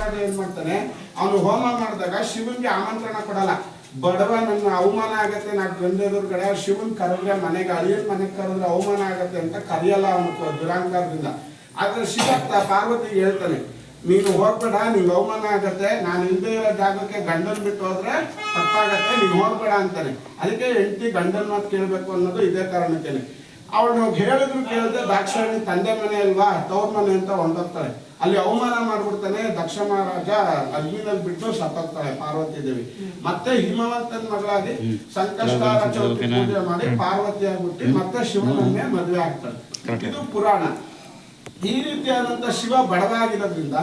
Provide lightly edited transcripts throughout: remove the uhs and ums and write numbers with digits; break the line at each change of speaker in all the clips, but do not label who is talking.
ಮಹಾರಾಜ ಏನ್ ಮಾಡ್ತಾನೆ, ಅವನು ಹೋಮ ಮಾಡಿದಾಗ ಶಿವನ್ಗೆ ಆಮಂತ್ರಣ ಕೊಡಲ್ಲ. ಬಡವ ನನ್ನ ಅವಮಾನ ಆಗತ್ತೆ, ನಾ ಗಂಧದವ್ರ ಕಡೆ ಶಿವನ್ ಕರೆದ್ರೆ ಮನೆಗೆ ಅಳಿಯನ್ ಮನೆಗೆ ಕರೆದ್ರೆ ಅವಮಾನ ಆಗತ್ತೆ ಅಂತ ಕರೆಯಲ್ಲ ಅವನು ದುರಾಂಕಾರದಿಂದ. ಆದ್ರೆ ಶಿವ ಪಾರ್ವತಿಗೆ ಹೇಳ್ತಾನೆ, ನೀನು ಹೋಗ್ಬೇಡ, ನಿಂಗೆ ಅವಮಾನ ಆಗತ್ತೆ, ನಾನು ಇಲ್ಲದೆ ಇರೋ ಜಾಗಕ್ಕೆ ಗಂಡನ್ ಬಿಟ್ಟು ಹೋದ್ರೆ ತಪ್ಪಾಗತ್ತೆ, ನೀನು ಹೋಗ್ಬೇಡ ಅಂತಾನೆ. ಅದಕ್ಕೆ ಹೆಂಡತಿ ಗಂಡನ್ ಮಾತು ಕೇಳಬೇಕು ಅನ್ನೋದು ಇದೇ ಕಾರಣಕ್ಕೇನೆ. ಅವಳು ಹೇಳಿದ್ರು ಕೇಳಿದ್ರೆ ದಾಕ್ಷಾಯಣಿ ತಂದೆ ಮನೆ ಅಲ್ವಾ, ತವ್ರ ಮನೆ ಅಂತ ಹೊಂದೋಗ್ತಾಳೆ. ಅಲ್ಲಿ ಅವಮಾನ ಮಾಡ್ಬಿಡ್ತಾನೆ. ದಕ್ಷ ಮಹಾರಾಜ ಅಗ್ನಿನಲ್ಲಿ ಬಿಟ್ಟು ಸತ್ತೋಗ್ತಾಳೆ ಪಾರ್ವತಿ ದೇವಿ. ಮತ್ತೆ ಹಿಮವಂತನ ಮಗಳಾಗಿ ಸಂಕಷ್ಟಾರ ಚೌತಿ ಪೂಜೆ ಮಾಡಿ ಪಾರ್ವತಿ ಆಗ್ಬಿಟ್ಟು ಮತ್ತೆ ಶಿವನನ್ನೇ ಮದುವೆ ಆಗ್ತಾಳೆ. ಇದು ಪುರಾಣ. ಈ ರೀತಿಯಾದಂತ ಶಿವ ಬಡವ ಆಗಿರೋದ್ರಿಂದ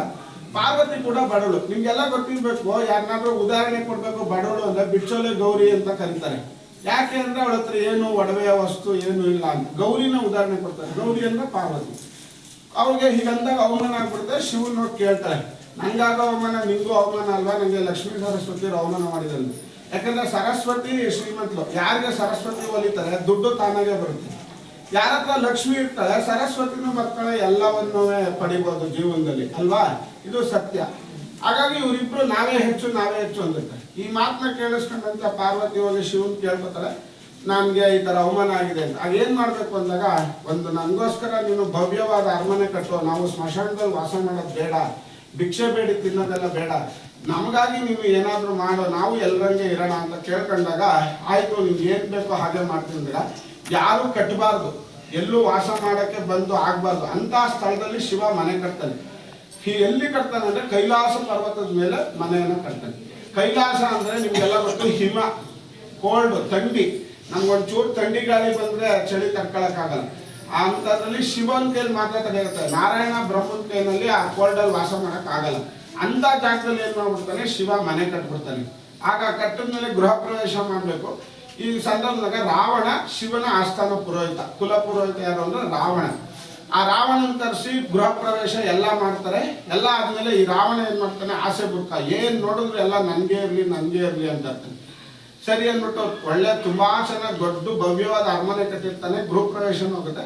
ಪಾರ್ವತಿ ಕೂಡ ಬಡವಳು. ನಿಮ್ಗೆಲ್ಲ ಗೊತ್ತಿರ್ಬೇಕು, ಯಾರನ್ನಾದ್ರೂ ಉದಾಹರಣೆ ಕೊಡ್ಬೇಕು ಬಡವಳು ಅಂದ್ರೆ ಬಿಚ್ಚೋಲೆ ಗೌರಿ ಅಂತ ಕರೀತಾರೆ. ಯಾಕೆ ಅಂದ್ರೆ ಅವಳ ಹತ್ರ ಏನು ಒಡವೆಯ ವಸ್ತು ಏನು ಇಲ್ಲ ಅಂತ. ಗೌರಿನ ಉದಾಹರಣೆ ಕೊಡ್ತಾರೆ. ಗೌರಿ ಅಂದ್ರೆ ಪಾರ್ವತಿ. ಅವ್ರಿಗೆ ಹೀಗಂದಾಗ ಅವಮಾನ ಆಗ್ಬಿಡುತ್ತೆ. ಶಿವನ್ ನೋಡಿ ಕೇಳ್ತಾರೆ, ನಂಗಾಗ ಅವಮಾನ ನಿಂಗೂ ಅವಮಾನ ಅಲ್ವಾ, ನಂಗೆ ಲಕ್ಷ್ಮೀ ಸರಸ್ವತಿ ಅವಮಾನ ಮಾಡಿದ್ರು. ಯಾಕಂದ್ರೆ ಸರಸ್ವತಿ ಶ್ರೀಮಂತರು. ಯಾರಿಗೆ ಸರಸ್ವತಿ ಒಲಿತಾರೆ ದುಡ್ಡು ತಾನಾಗೆ ಬರುತ್ತೆ. ಯಾರ ಹತ್ರ ಲಕ್ಷ್ಮಿ ಇರ್ತಾಳೆ ಸರಸ್ವತಿನೂ ಬರ್ತಾಳೆ, ಎಲ್ಲವನ್ನೂ ಪಡಿಬಹುದು ಜೀವನದಲ್ಲಿ ಅಲ್ವಾ. ಇದು ಸತ್ಯ. ಹಾಗಾಗಿ ಇವರಿಬ್ರು ನಾವೇ ಹೆಚ್ಚು ಅಂದಿರ್ತಾರೆ. ಈ ಮಾತನ್ನ ಕೇಳಿಸ್ಕೊಂಡಂತ ಪಾರ್ವತಿ ಹೋಗಿ ಶಿವನ್ ಕೇಳ್ಕೊತಾಳೆ, ನನ್ಗೆ ಈ ತರ ಅವಮಾನ ಆಗಿದೆ ಅಂತ. ಏನ್ ಮಾಡ್ಬೇಕು ಅಂದಾಗ, ಒಂದು ನನಗೋಸ್ಕರ ನೀನು ಭವ್ಯವಾದ ಅರಮನೆ ಕಟ್ಟೋ, ನಾವು ಸ್ಮಶಾನದಲ್ಲಿ ವಾಸ ಮಾಡೋದು ಬೇಡ, ಭಿಕ್ಷೆ ಬೇಡಿ ತಿನ್ನೋದೆಲ್ಲ ಬೇಡ, ನಮಗಾಗಿ ನೀನು ಏನಾದ್ರೂ ಮಾಡೋ, ನಾವು ಎಲ್ಲರಂಗೆ ಇರೋಣ ಅಂತ ಕೇಳ್ಕೊಂಡಾಗ, ಆಯ್ತು ನಿಮ್ಗೆ ಏನ್ ಬೇಕೋ ಹಾಗೆ ಮಾಡ್ತಿದ್ದೀರ, ಯಾರು ಕಟ್ಟಬಾರ್ದು, ಎಲ್ಲೂ ವಾಸ ಮಾಡಕ್ಕೆ ಬಂದು ಆಗ್ಬಾರ್ದು ಅಂತ ಸ್ಥಳದಲ್ಲಿ ಶಿವ ಮನೆ ಕಟ್ತಾನೆ. ಎಲ್ಲಿ ಕಟ್ತಾನೆ ಅಂದ್ರೆ ಕೈಲಾಸ ಪರ್ವತದ ಮೇಲೆ ಮನೆಯನ್ನ ಕಟ್ತಾನೆ. ಕೈಲಾಸ ಅಂದ್ರೆ ನಿಮ್ಗೆಲ್ಲ ಗೊತ್ತು, ಹಿಮ, ಕೋಲ್ಡ್, ಥಂಡಿ. ನಮ್ಗೊಂಚೂರು ಥಂಡಿ ಗಾಳಿ ಬಂದ್ರೆ ಚಳಿ ತಡ್ಕೊಳಕ್ಕಾಗಲ್ಲ. ಅಂತದ್ರಲ್ಲಿ ಶಿವನ್ ಕೈಲಿ ಮಾತ್ರ ತಡೆಯುತ್ತೆ. ನಾರಾಯಣ ಬ್ರಹ್ಮನ ಕೈನಲ್ಲಿ ಆ ಕೋಲ್ಡಲ್ಲಿ ವಾಸ ಮಾಡಕ್ ಆಗಲ್ಲ. ಅಂತ ಜಾಗದಲ್ಲಿ ಏನ್ ಮಾಡ್ಬಿಡ್ತಾನೆ, ಶಿವ ಮನೆ ಕಟ್ಬಿಡ್ತಾನೆ. ಆಗ ಕಟ್ಟಿದ ಮೇಲೆ ಗೃಹ ಪ್ರವೇಶ ಮಾಡ್ಬೇಕು. ಈ ಸಂದರ್ಭದಾಗ ರಾವಣ ಶಿವನ ಆಸ್ಥಾನ ಪುರೋಹಿತ, ಕುಲ ಪುರೋಹಿತ ಯಾರು ಅಂದ್ರೆ ರಾವಣ. ಆ ರಾವಣನ ತರಿಸಿ ಗೃಹ ಪ್ರವೇಶ ಎಲ್ಲ ಮಾಡ್ತಾರೆ. ಎಲ್ಲ ಆದ್ಮೇಲೆ ಈ ರಾವಣ ಏನ್ ಮಾಡ್ತಾನೆ, ಆಸೆ ಬುರ್ಕ ಏನ್ ನೋಡಿದ್ರು ಎಲ್ಲ ನನ್ಗೆ ಇರ್ಲಿ ಅಂತ ಇರ್ತಾನೆ. ಸರಿ ಅಂದ್ಬಿಟ್ಟು ಒಳ್ಳೆ ತುಂಬಾ ಚೆನ್ನಾಗಿ ದೊಡ್ಡ ಭವ್ಯವಾದ ಅರಮನೆ ಕಟ್ಟಿರ್ತಾನೆ. ಗೃಹ ಪ್ರವೇಶ ಹೋಗುತ್ತೆ.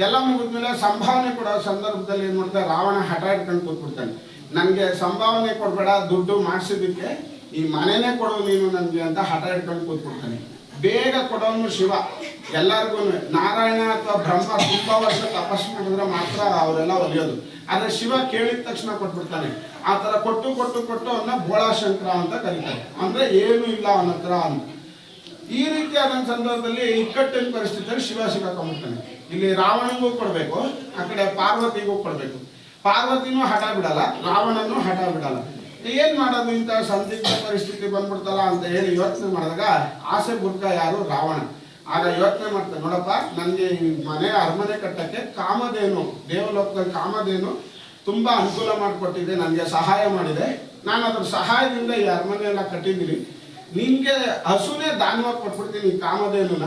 ಎಲ್ಲ ಮುಗಿದ್ಮೇಲೆ ಸಂಭಾವನೆ ಕೊಡೋ ಸಂದರ್ಭದಲ್ಲಿ ಏನ್ ಮಾಡ್ತಾರೆ, ರಾವಣ ಹಠ ಇಟ್ಕೊಂಡು ಕೂತ್ಬಿಡ್ತಾನೆ. ನನ್ಗೆ ಸಂಭಾವನೆ ಕೊಡ್ಬೇಡ, ದುಡ್ಡು ಮಾಡಿಸಿದಕ್ಕೆ ಈ ಮನೆನೇ ಕೊಡು ನೀನು ನನ್ಗೆ ಅಂತ ಹಠ ಇಟ್ಕೊಂಡು ಕೂತ್ಬಿಡ್ತಾನೆ. ಬೇಗ ಕೊಡೋನು ಶಿವ. ಎಲ್ಲರಿಗೂ ನಾರಾಯಣ ಅಥವಾ ಬ್ರಹ್ಮ ತುಂಬಾ ವರ್ಷ ತಪಸ್ಸು ಮಾಡಿದ್ರೆ ಮಾತ್ರ ಅವರೆಲ್ಲ ಒಲಿಯೋದು. ಆದ್ರೆ ಶಿವ ಕೇಳಿದ ತಕ್ಷಣ ಕೊಟ್ಬಿಡ್ತಾನೆ. ಆ ತರ ಕೊಟ್ಟು ಅವನ್ನ ಬೋಳಾಶಂಕರ ಅಂತ ಕರೀತಾರೆ. ಅಂದ್ರೆ ಏನು ಇಲ್ಲ ಅವನ ಹತ್ರ ಅಂತ. ಈ ರೀತಿಯಾದ ಸಂದರ್ಭದಲ್ಲಿ ಇಕ್ಕಟ್ಟಿನ ಪರಿಸ್ಥಿತಿಯಲ್ಲಿ ಶಿವ ಸಿಕ್ಕಾಕೊಂಡ್ಬಿಡ್ತಾನೆ. ಇಲ್ಲಿ ರಾವಣನಿಗೂ ಕೊಡ್ಬೇಕು, ಆ ಕಡೆ ಪಾರ್ವತಿಗೂ ಕೊಡ್ಬೇಕು. ಪಾರ್ವತಿನೂ ಹಠ ಬಿಡಲ್ಲ, ರಾವಣನೂ ಹಠ ಬಿಡಲ್ಲ. ಏನ್ ಮಾಡೋದು, ಇಂಥ ಸಂದಿಗ್ಧ ಪರಿಸ್ಥಿತಿ ಬಂದ್ಬಿಡ್ತಲ್ಲ ಅಂತ ಹೇಳಿ ಯೋಚನೆ ಮಾಡಿದಾಗ, ಆಸೆ ಬುರ್ಕ ಯಾರು, ರಾವಣ. ಆಗ ಯೋಚನೆ ಮಾಡ್ತಾರೆ, ನೋಡಪ್ಪ ನನ್ಗೆ ಈ ಅರಮನೆ ಕಟ್ಟಕ್ಕೆ ಕಾಮಧೇನು, ದೇವಲೋಕದಲ್ಲಿ ಕಾಮಧೇನು ತುಂಬಾ ಅನುಕೂಲ ಮಾಡಿಕೊಟ್ಟಿದೆ, ನನಗೆ ಸಹಾಯ ಮಾಡಿದೆ. ನಾನು ಅದ್ರ ಸಹಾಯದಿಂದ ಈ ಅರಮನೆ ಎಲ್ಲ ಕಟ್ಟಿದ್ದೀನಿ. ನಿನ್ಗೆ ಹಸುನೇ ದಾನವಾಗಿ ಕೊಟ್ಬಿಡ್ತೀನಿ ಈ ಕಾಮಧೇನುನ.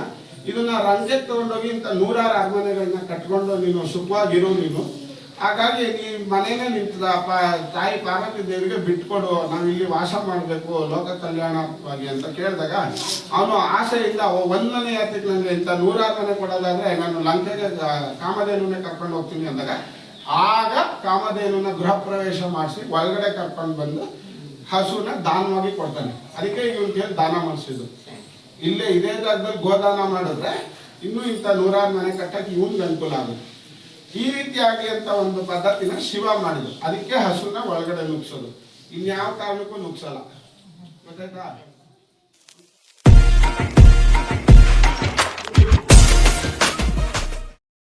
ಇದನ್ನ ರಂಗೆ ತಗೊಂಡೋಗಿ ಇಂಥ 100 ಅರಮನೆಗಳನ್ನ ಕಟ್ಕೊಂಡು ನೀನು ಸುಖವಾಗಿರು ನೀನು. ಹಾಗಾಗಿ ಈ ಮನೇನೆ ನಿಂತದ ತಾಯಿ ಪಾರ್ವತಿ ದೇವಿಗೆ ಬಿಟ್ಕೊಡು, ನಾವು ಇಲ್ಲಿ ವಾಸ ಮಾಡಬೇಕು ಲೋಕ ಕಲ್ಯಾಣವಾಗಿ ಅಂತ ಕೇಳಿದಾಗ, ಅವನು ಆಸೆಯಿಂದ ಒಂದನೇ ಯಾತಿಗೆ ನನಗೆ ಇಂಥ 100 ಮನೆ ಕೊಡೋದಾದ್ರೆ ನಾನು ಲಂಕೆಗೆ ಕಾಮಧೇನುನೇ ಕರ್ಕೊಂಡು ಹೋಗ್ತೀನಿ ಅಂದಾಗ, ಆಗ ಕಾಮಧೇನುನ ಗೃಹ ಪ್ರವೇಶ ಮಾಡಿಸಿ ಒಳಗಡೆ ಕರ್ಕೊಂಡು ಬಂದು ಹಸುನ ದಾನವಾಗಿ ಕೊಡ್ತಾನೆ. ಅದಕ್ಕೆ ಇವನಿಗೆ ದಾನ ಮಾಡಿಸಿದ್ದು. ಇಲ್ಲೇ ಇದೇ ಜಾಗದಲ್ಲಿ ಗೋದಾನ ಮಾಡಿದ್ರೆ ಇನ್ನೂ ಇಂಥ 100 ಮನೆ ಕಟ್ಟಕ್ಕೆ ಇವನ್ಗೆ ಅನುಕೂಲ ಆಗುತ್ತೆ. ಈ ರೀತಿಯಾಗಿ ಅಂತ ಒಂದು ಪದ್ಧತಿನ ಶಿವ ಮಾಡಿದ್ರು. ಅದಕ್ಕೆ ಹಸುನ ಒಳಗಡೆ ನುಗ್ಸೋದು, ಇನ್ಯಾವ ಕಾರಣಕ್ಕೂ ನುಗ್ಸಲ್ಲ. ಗೊತ್ತಾಯ್ತಾ?